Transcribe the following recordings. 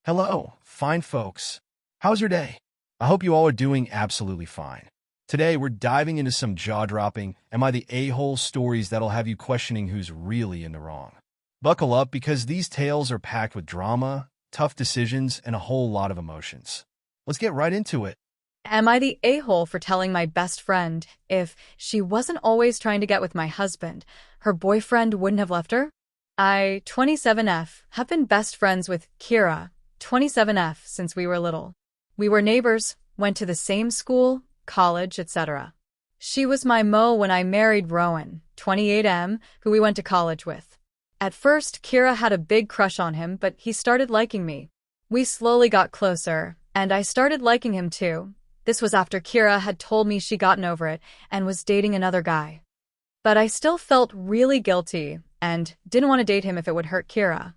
Hello, fine folks. How's your day? I hope you all are doing absolutely fine. Today, we're diving into some jaw-dropping, am I the a-hole stories that'll have you questioning who's really in the wrong. Buckle up because these tales are packed with drama, tough decisions, and a whole lot of emotions. Let's get right into it. Am I the a-hole for telling my best friend if she wasn't always trying to get with my husband, her boyfriend wouldn't have left her? I, 27F, have been best friends with Kira, 27F, since we were little. We were neighbors, went to the same school, college, etc. She was my Mo when I married Rowan, 28M, who we went to college with. At first, Kira had a big crush on him, but he started liking me. We slowly got closer, and I started liking him too. This was after Kira had told me she'd gotten over it and was dating another guy. But I still felt really guilty and didn't want to date him if it would hurt Kira.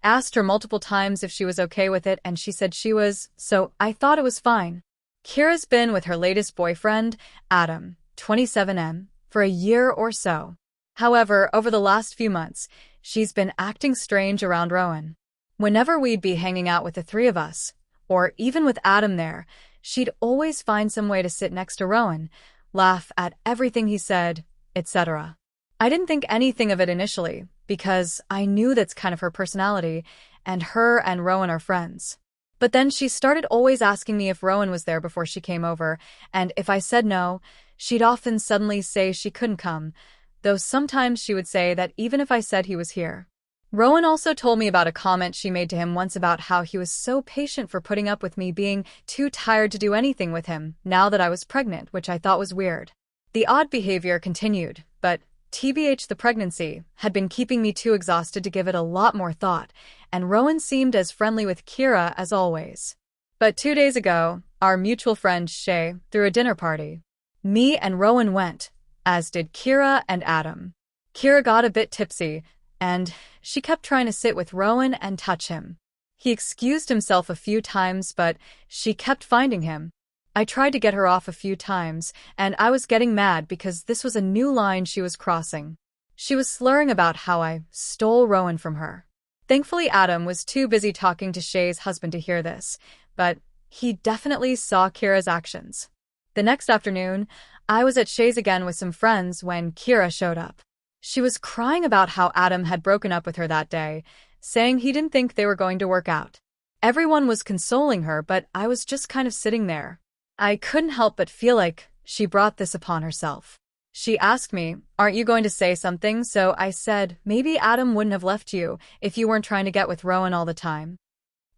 Asked her multiple times if she was okay with it, and she said she was, so I thought it was fine. Kira's been with her latest boyfriend, Adam, 27M, for a year or so. However, over the last few months, she's been acting strange around Rowan. Whenever we'd be hanging out with the three of us, or even with Adam there, she'd always find some way to sit next to Rowan, laugh at everything he said, etc. I didn't think anything of it initially, because I knew that's kind of her personality, and her and Rowan are friends. But then she started always asking me if Rowan was there before she came over, and if I said no, she'd often suddenly say she couldn't come, though sometimes she would say that even if I said he was here. Rowan also told me about a comment she made to him once about how he was so patient for putting up with me being too tired to do anything with him now that I was pregnant, which I thought was weird. The odd behavior continued, but TBH, the pregnancy had been keeping me too exhausted to give it a lot more thought, and Rowan seemed as friendly with Kira as always. But 2 days ago, our mutual friend Shay threw a dinner party. Me and Rowan went, as did Kira and Adam. Kira got a bit tipsy, and she kept trying to sit with Rowan and touch him. He excused himself a few times, but she kept finding him. I tried to get her off a few times, and I was getting mad because this was a new line she was crossing. She was slurring about how I stole Rowan from her. Thankfully, Adam was too busy talking to Shay's husband to hear this, but he definitely saw Kira's actions. The next afternoon, I was at Shay's again with some friends when Kira showed up. She was crying about how Adam had broken up with her that day, saying he didn't think they were going to work out. Everyone was consoling her, but I was just kind of sitting there. I couldn't help but feel like she brought this upon herself. She asked me, "Aren't you going to say something?" So I said, maybe Adam wouldn't have left you if you weren't trying to get with Rowan all the time.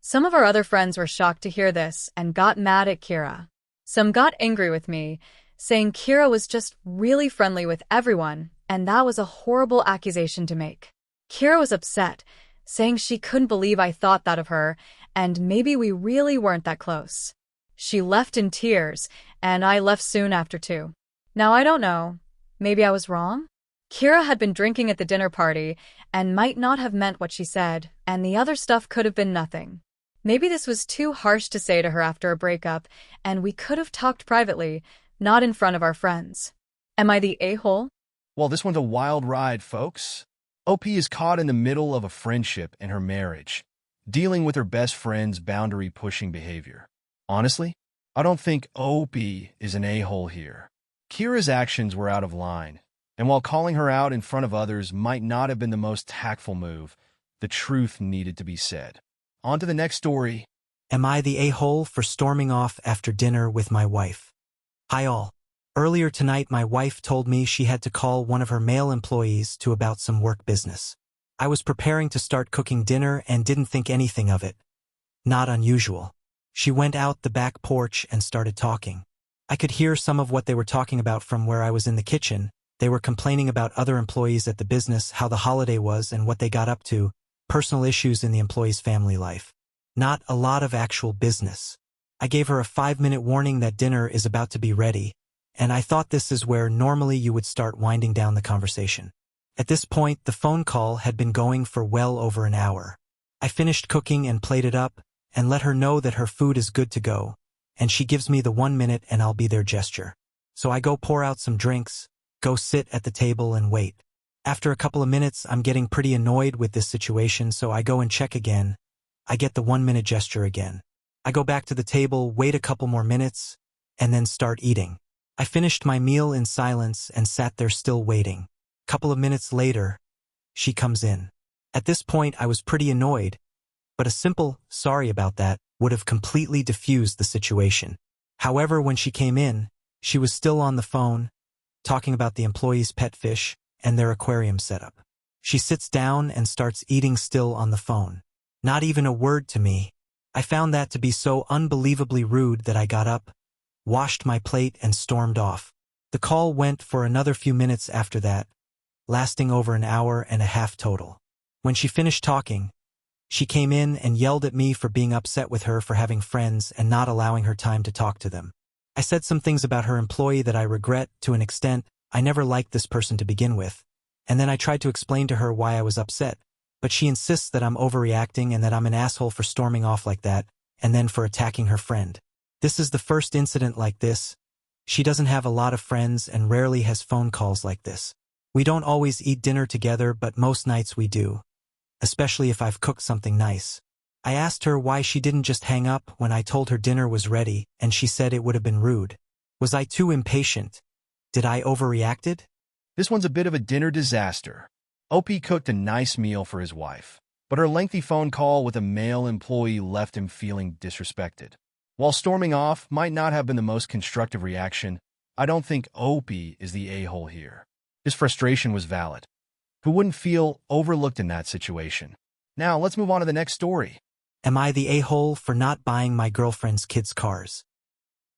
Some of our other friends were shocked to hear this and got mad at Kira. Some got angry with me, saying Kira was just really friendly with everyone, and that was a horrible accusation to make. Kira was upset, saying she couldn't believe I thought that of her, and maybe we really weren't that close. She left in tears, and I left soon after too. Now I don't know, maybe I was wrong? Kira had been drinking at the dinner party and might not have meant what she said, and the other stuff could have been nothing. Maybe this was too harsh to say to her after a breakup, and we could have talked privately, not in front of our friends. Am I the a-hole? Well, this one's a wild ride, folks. OP is caught in the middle of a friendship and her marriage, dealing with her best friend's boundary-pushing behavior. Honestly, I don't think OP is an a-hole here. Kira's actions were out of line, and while calling her out in front of others might not have been the most tactful move, the truth needed to be said. On to the next story. Am I the a-hole for storming off after dinner with my wife? Hi all. Earlier tonight, my wife told me she had to call one of her male employees to about some work business. I was preparing to start cooking dinner and didn't think anything of it. Not unusual. She went out the back porch and started talking. I could hear some of what they were talking about from where I was in the kitchen. They were complaining about other employees at the business, how the holiday was and what they got up to, personal issues in the employee's family life. Not a lot of actual business. I gave her a 5-minute warning that dinner is about to be ready, and I thought this is where normally you would start winding down the conversation. At this point, the phone call had been going for well over an hour. I finished cooking and plated up, and let her know that her food is good to go, and she gives me the 1 minute and I'll be there gesture. So I go pour out some drinks, go sit at the table and wait. After a couple of minutes, I'm getting pretty annoyed with this situation, so I go and check again, I get the 1-minute gesture again. I go back to the table, wait a couple more minutes, and then start eating. I finished my meal in silence and sat there still waiting. Couple of minutes later, she comes in. At this point, I was pretty annoyed, but a simple "sorry about that" would have completely diffused the situation. However, when she came in, she was still on the phone, talking about the employees' pet fish and their aquarium setup. She sits down and starts eating still on the phone. Not even a word to me. I found that to be so unbelievably rude that I got up, washed my plate, and stormed off. The call went for another few minutes after that, lasting over an hour and a half total. When she finished talking, she came in and yelled at me for being upset with her for having friends and not allowing her time to talk to them. I said some things about her employee that I regret to an extent. I never liked this person to begin with, and then I tried to explain to her why I was upset, but she insists that I'm overreacting and that I'm an asshole for storming off like that, and then for attacking her friend. This is the first incident like this. She doesn't have a lot of friends and rarely has phone calls like this. We don't always eat dinner together, but most nights we do, especially if I've cooked something nice. I asked her why she didn't just hang up when I told her dinner was ready, and she said it would have been rude. Was I too impatient? Did I overreacted? This one's a bit of a dinner disaster. OP cooked a nice meal for his wife, but her lengthy phone call with a male employee left him feeling disrespected. While storming off might not have been the most constructive reaction, I don't think OP is the a-hole here. His frustration was valid. Who wouldn't feel overlooked in that situation? Now, let's move on to the next story. Am I the a-hole for not buying my girlfriend's kids' cars?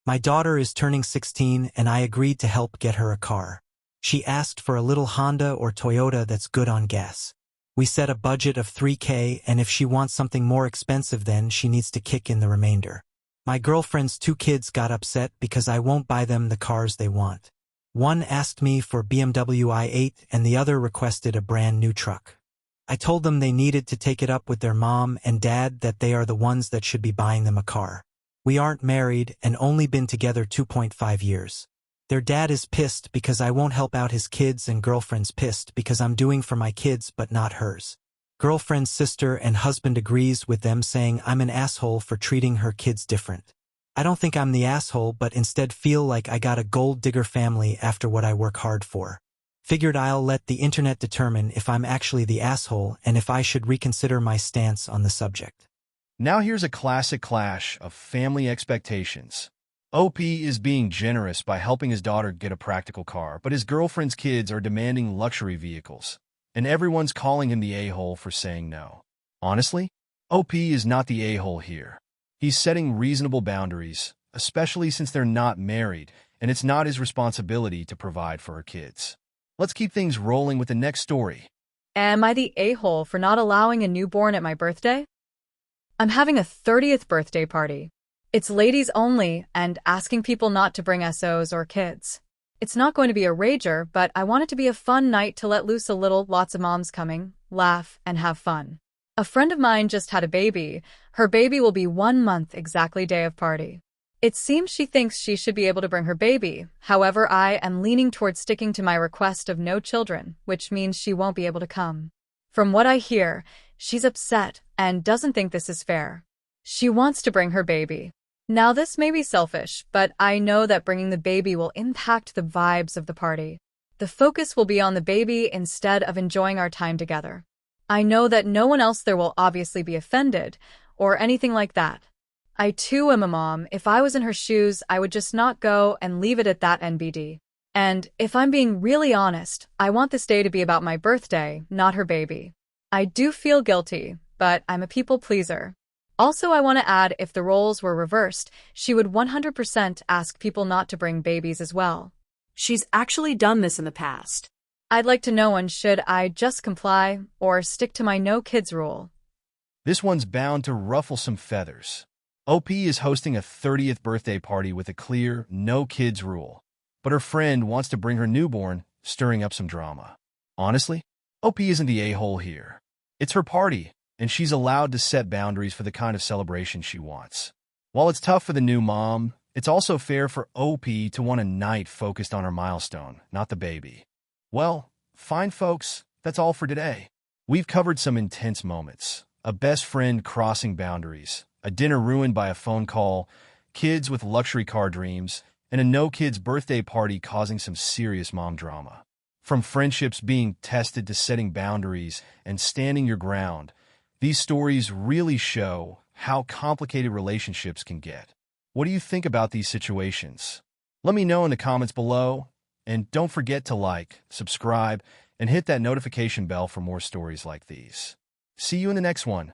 My daughter is turning 16 and I agreed to help get her a car. She asked for a little Honda or Toyota that's good on gas. We set a budget of $3,000, and if she wants something more expensive, then she needs to kick in the remainder. My girlfriend's 2 kids got upset because I won't buy them the cars they want. One asked me for BMW i8 and the other requested a brand new truck. I told them they needed to take it up with their mom and dad that they are the ones that should be buying them a car. We aren't married and only been together 2.5 years. Their dad is pissed because I won't help out his kids, and girlfriend's pissed because I'm doing for my kids but not hers. Girlfriend's sister and husband agrees with them, saying I'm an asshole for treating her kids different. I don't think I'm the asshole, but instead feel like I got a gold digger family after what I work hard for. Figured I'll let the internet determine if I'm actually the asshole and if I should reconsider my stance on the subject. Now here's a classic clash of family expectations. OP is being generous by helping his daughter get a practical car, but his girlfriend's kids are demanding luxury vehicles, and everyone's calling him the a-hole for saying no. Honestly, OP is not the a-hole here. He's setting reasonable boundaries, especially since they're not married, and it's not his responsibility to provide for her kids. Let's keep things rolling with the next story. Am I the a-hole for not allowing a newborn at my birthday? I'm having a 30th birthday party. It's ladies only and asking people not to bring SOs or kids. It's not going to be a rager, but I want it to be a fun night to let loose a little, lots of moms coming, laugh, and have fun. A friend of mine just had a baby. Her baby will be 1 month exactly day of party. It seems she thinks she should be able to bring her baby. However, I am leaning towards sticking to my request of no children, which means she won't be able to come. From what I hear, she's upset and doesn't think this is fair. She wants to bring her baby. Now, this may be selfish, but I know that bringing the baby will impact the vibes of the party. The focus will be on the baby instead of enjoying our time together. I know that no one else there will obviously be offended or anything like that. I too am a mom. If I was in her shoes, I would just not go and leave it at that NBD. And if I'm being really honest, I want this day to be about my birthday, not her baby. I do feel guilty, but I'm a people pleaser. Also, I want to add, if the roles were reversed, she would 100% ask people not to bring babies as well. She's actually done this in the past. I'd like to know, should I just comply or stick to my no kids rule? This one's bound to ruffle some feathers. OP is hosting a 30th birthday party with a clear no kids rule, but her friend wants to bring her newborn, stirring up some drama. Honestly, OP isn't the a-hole here. It's her party, and she's allowed to set boundaries for the kind of celebration she wants. While it's tough for the new mom, it's also fair for OP to want a night focused on her milestone, not the baby. Well, fine folks, that's all for today. We've covered some intense moments, a best friend crossing boundaries, a dinner ruined by a phone call, kids with luxury car dreams, and a no-kids birthday party causing some serious mom drama. From friendships being tested to setting boundaries and standing your ground, these stories really show how complicated relationships can get. What do you think about these situations? Let me know in the comments below, and don't forget to like, subscribe, and hit that notification bell for more stories like these. See you in the next one.